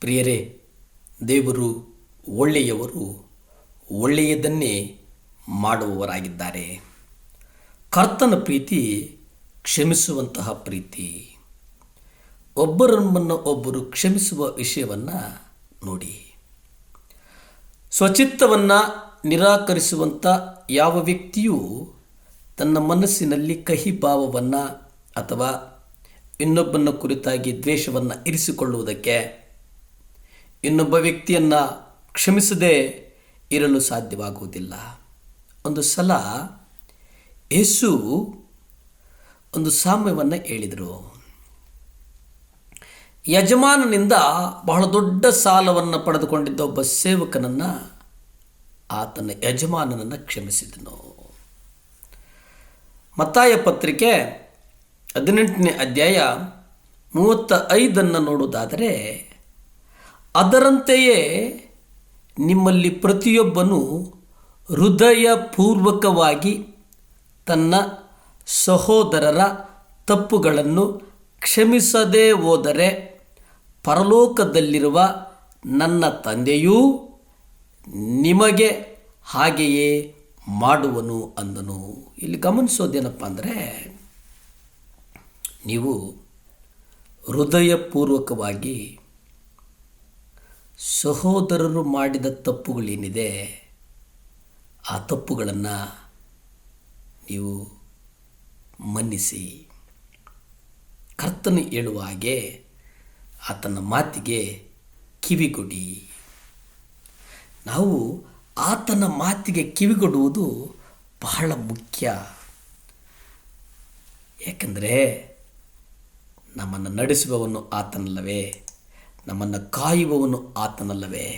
ಪ್ರಿಯರೇ, ದೇವರು ಒಳ್ಳೆಯವರು, ಒಳ್ಳೆಯದನ್ನೇ ಮಾಡುವವರಾಗಿದ್ದಾರೆ. ಕರ್ತನ ಪ್ರೀತಿ ಕ್ಷಮಿಸುವಂತಹ ಪ್ರೀತಿ. ಒಬ್ಬರನ್ನು ಒಬ್ಬರು ಕ್ಷಮಿಸುವ ವಿಷಯವನ್ನು ನೋಡಿ. ಸ್ವಚಿತ್ತವನ್ನು ನಿರಾಕರಿಸುವಂಥ ಯಾವ ವ್ಯಕ್ತಿಯೂ ತನ್ನ ಮನಸ್ಸಿನಲ್ಲಿ ಕಹಿ ಭಾವವನ್ನು ಅಥವಾ ಇನ್ನೊಬ್ಬನ ಕುರಿತಾಗಿ ದ್ವೇಷವನ್ನು ಇರಿಸಿಕೊಳ್ಳುವುದಕ್ಕೆ, ಇನ್ನೊಬ್ಬ ವ್ಯಕ್ತಿಯನ್ನು ಕ್ಷಮಿಸದೇ ಇರಲು ಸಾಧ್ಯವಾಗುವುದಿಲ್ಲ. ಒಂದು ಸಲ ಯೇಸು ಒಂದು ಸಾಮ್ಯವನ್ನು ಹೇಳಿದರು. ಯಜಮಾನನಿಂದ ಬಹಳ ದೊಡ್ಡ ಸಾಲವನ್ನು ಪಡೆದುಕೊಂಡಿದ್ದ ಒಬ್ಬ ಸೇವಕನನ್ನು ಆತನ ಯಜಮಾನನನ್ನು ಕ್ಷಮಿಸಿದನು. ಮತ್ತಾಯ ಪತ್ರಿಕೆ 18ನೇ ಅಧ್ಯಾಯ 35 ನೋಡುವುದಾದರೆ, ಅದರಂತೆಯೇ ನಿಮ್ಮಲ್ಲಿ ಪ್ರತಿಯೊಬ್ಬನು ಹೃದಯಪೂರ್ವಕವಾಗಿ ತನ್ನ ಸಹೋದರರ ತಪ್ಪುಗಳನ್ನು ಕ್ಷಮಿಸದೇ ಹೋದರೆ ಪರಲೋಕದಲ್ಲಿರುವ ನನ್ನ ತಂದೆಯೂ ನಿಮಗೆ ಹಾಗೆಯೇ ಮಾಡುವನು ಅಂದನು. ಇಲ್ಲಿ ಗಮನಿಸೋದೇನಪ್ಪ ಅಂದರೆ, ನೀವು ಹೃದಯಪೂರ್ವಕವಾಗಿ ಸಹೋದರರು ಮಾಡಿದ ತಪ್ಪುಗಳೇನಿದೆ ಆ ತಪ್ಪುಗಳನ್ನು ನೀವು ಮನ್ನಿಸಿ. ಕರ್ತನು ಹೇಳುವ ಹಾಗೆ ಆತನ ಮಾತಿಗೆ ಕಿವಿಗೊಡಿ. ನಾವು ಆತನ ಮಾತಿಗೆ ಕಿವಿಗೊಡುವುದು ಬಹಳ ಮುಖ್ಯ. ಏಕೆಂದರೆ ನಮ್ಮನ್ನು ನಡೆಸುವವನು ಆತನಲ್ಲವೇ, ನಮ್ಮನ್ನು ಕಾಯುವವನು ಆತನಲ್ಲವೇ.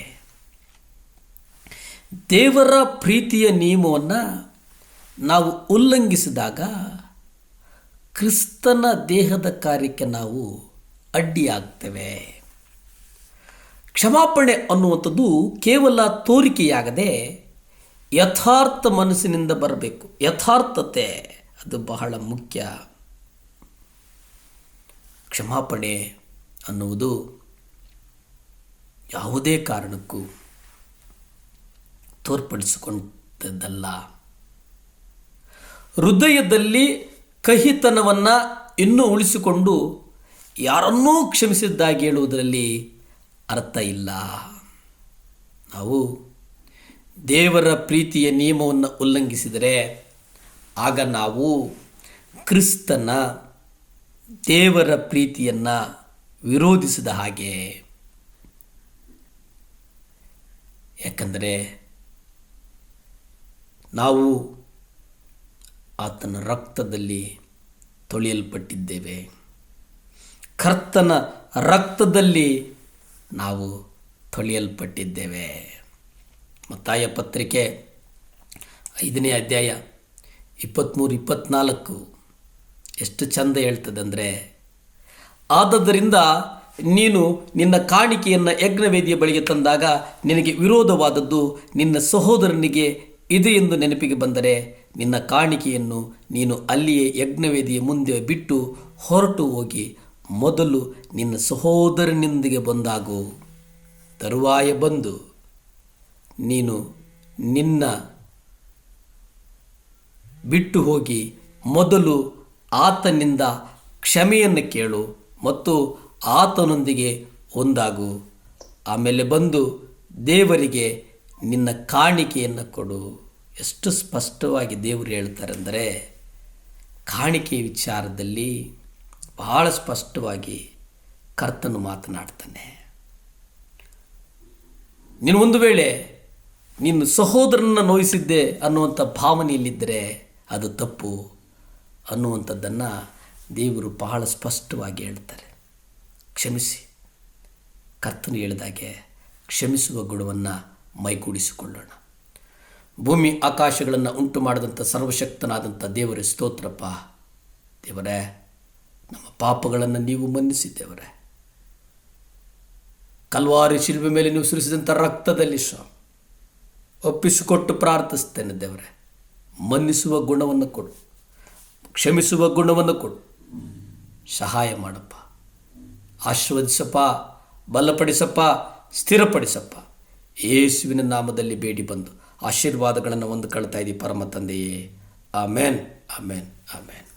ದೇವರ ಪ್ರೀತಿಯ ನಿಯಮವನ್ನು ನಾವು ಉಲ್ಲಂಘಿಸಿದಾಗ ಕ್ರಿಸ್ತನ ದೇಹದ ಕಾರ್ಯಕ್ಕೆ ನಾವು ಅಡ್ಡಿಯಾಗ್ತೇವೆ. ಕ್ಷಮಾಪಣೆ ಅನ್ನುವಂಥದ್ದು ಕೇವಲ ತೋರಿಕೆಯಾಗದೆ ಯಥಾರ್ಥ ಮನಸ್ಸಿನಿಂದ ಬರಬೇಕು. ಯಥಾರ್ಥತೆ ಅದು ಬಹಳ ಮುಖ್ಯ. ಕ್ಷಮಾಪಣೆ ಅನ್ನುವುದು ಯಾವುದೇ ಕಾರಣಕ್ಕೂ ತೋರ್ಪಡಿಸಿಕೊಂಡದ್ದಲ್ಲ. ಹೃದಯದಲ್ಲಿ ಕಹಿತನವನ್ನು ಇನ್ನೂ ಉಳಿಸಿಕೊಂಡು ಯಾರನ್ನೂ ಕ್ಷಮಿಸಿದ್ದಾಗಿ ಹೇಳುವುದರಲ್ಲಿ ಅರ್ಥ ಇಲ್ಲ. ನಾವು ದೇವರ ಪ್ರೀತಿಯ ನಿಯಮವನ್ನು ಉಲ್ಲಂಘಿಸಿದರೆ ಆಗ ನಾವು ಕ್ರಿಸ್ತನ ದೇವರ ಪ್ರೀತಿಯನ್ನು ವಿರೋಧಿಸಿದ ಹಾಗೆ. ಯಾಕಂದರೆ ನಾವು ಆತನ ರಕ್ತದಲ್ಲಿ ತೊಳೆಯಲ್ಪಟ್ಟಿದ್ದೇವೆ. ಕರ್ತನ ರಕ್ತದಲ್ಲಿ ನಾವು ತೊಳೆಯಲ್ಪಟ್ಟಿದ್ದೇವೆ. ಮತ್ತಾಯ ಪತ್ರಿಕೆ 5ನೇ ಅಧ್ಯಾಯ 23-24 ಎಷ್ಟು ಚಂದ ಹೇಳ್ತದಂದರೆ, ಆದದ್ದರಿಂದ ನೀನು ನಿನ್ನ ಕಾಣಿಕೆಯನ್ನು ಯಜ್ಞವೇದಿಯ ಬಳಿಗೆ ತಂದಾಗ ನಿನಗೆ ವಿರೋಧವಾದದ್ದು ನಿನ್ನ ಸಹೋದರನಿಗೆ ಇದೆ ಎಂದು ನೆನಪಿಗೆ ಬಂದರೆ ನಿನ್ನ ಕಾಣಿಕೆಯನ್ನು ನೀನು ಅಲ್ಲಿಯೇ ಯಜ್ಞವೇದಿಯ ಮುಂದೆ ಬಿಟ್ಟು ಹೊರಟು ಹೋಗಿ ಮೊದಲು ನಿನ್ನ ಸಹೋದರನಿಂದಿಗೆ ಬಂದಾಗು. ತರುವಾಯ ಬಂದು ನೀನು ನಿನ್ನ ಬಿಟ್ಟು ಹೋಗಿ ಮೊದಲು ಆತನಿಂದ ಕ್ಷಮೆಯನ್ನು ಕೇಳು ಮತ್ತು ಆತನೊಂದಿಗೆ ಒಂದಾಗು. ಆಮೇಲೆ ಬಂದು ದೇವರಿಗೆ ನಿನ್ನ ಕಾಣಿಕೆಯನ್ನು ಕೊಡು. ಎಷ್ಟು ಸ್ಪಷ್ಟವಾಗಿ ದೇವರು ಹೇಳ್ತಾರೆ ಅಂದರೆ, ಕಾಣಿಕೆ ವಿಚಾರದಲ್ಲಿ ಬಹಳ ಸ್ಪಷ್ಟವಾಗಿ ಕರ್ತನು ಮಾತನಾಡ್ತಾನೆ. ನೀನು ಒಂದು ವೇಳೆ ನಿನ್ನ ಸಹೋದರನನ್ನು ನೋಯಿಸಿದ್ದೆ ಅನ್ನುವಂಥ ಭಾವನೆಯಲ್ಲಿದ್ದರೆ ಅದು ತಪ್ಪು ಅನ್ನುವಂಥದ್ದನ್ನು ದೇವರು ಬಹಳ ಸ್ಪಷ್ಟವಾಗಿ ಹೇಳ್ತಾರೆ. ಕ್ಷಮಿಸಿ. ಕರ್ತನು ಹೇಳಿದಾಗೆ ಕ್ಷಮಿಸುವ ಗುಣವನ್ನು ಮೈಗೂಡಿಸಿಕೊಳ್ಳೋಣ. ಭೂಮಿ ಆಕಾಶಗಳನ್ನು ಉಂಟು ಮಾಡಿದಂಥ ಸರ್ವಶಕ್ತನಾದಂಥ ದೇವರೇ ಸ್ತೋತ್ರಪ್ಪ. ದೇವರೇ, ನಮ್ಮ ಪಾಪಗಳನ್ನು ನೀವು ಮನ್ನಿಸಿದ್ದೇವರೇ. ಕಲ್ವಾರಿ ಶಿಲ್ಬೆ ಮೇಲೆ ನೀವು ಸುರಿಸಿದಂಥ ರಕ್ತದಲ್ಲಿ ಒಪ್ಪಿಸಿಕೊಟ್ಟು ಪ್ರಾರ್ಥಿಸ್ತೇನೆ ದೇವರೇ. ಮನ್ನಿಸುವ ಗುಣವನ್ನು ಕೊಡು, ಕ್ಷಮಿಸುವ ಗುಣವನ್ನು ಕೊಡು, ಸಹಾಯ ಮಾಡಪ್ಪ, ಆಶೀರ್ವದಿಸಪ್ಪ, ಬಲಪಡಿಸಪ್ಪ, ಸ್ಥಿರಪಡಿಸಪ್ಪ. ಯೇಸುವಿನ ನಾಮದಲ್ಲಿ ಬೇಡಿ ಬಂದು ಆಶೀರ್ವಾದಗಳನ್ನು ಹೊಂದಿಕೊಳ್ತಾ ಇದ್ದೀವಿ ಪರಮ ತಂದೆಯೇ. ಆಮೇನ್, ಆಮೇನ್, ಆಮೇನ್.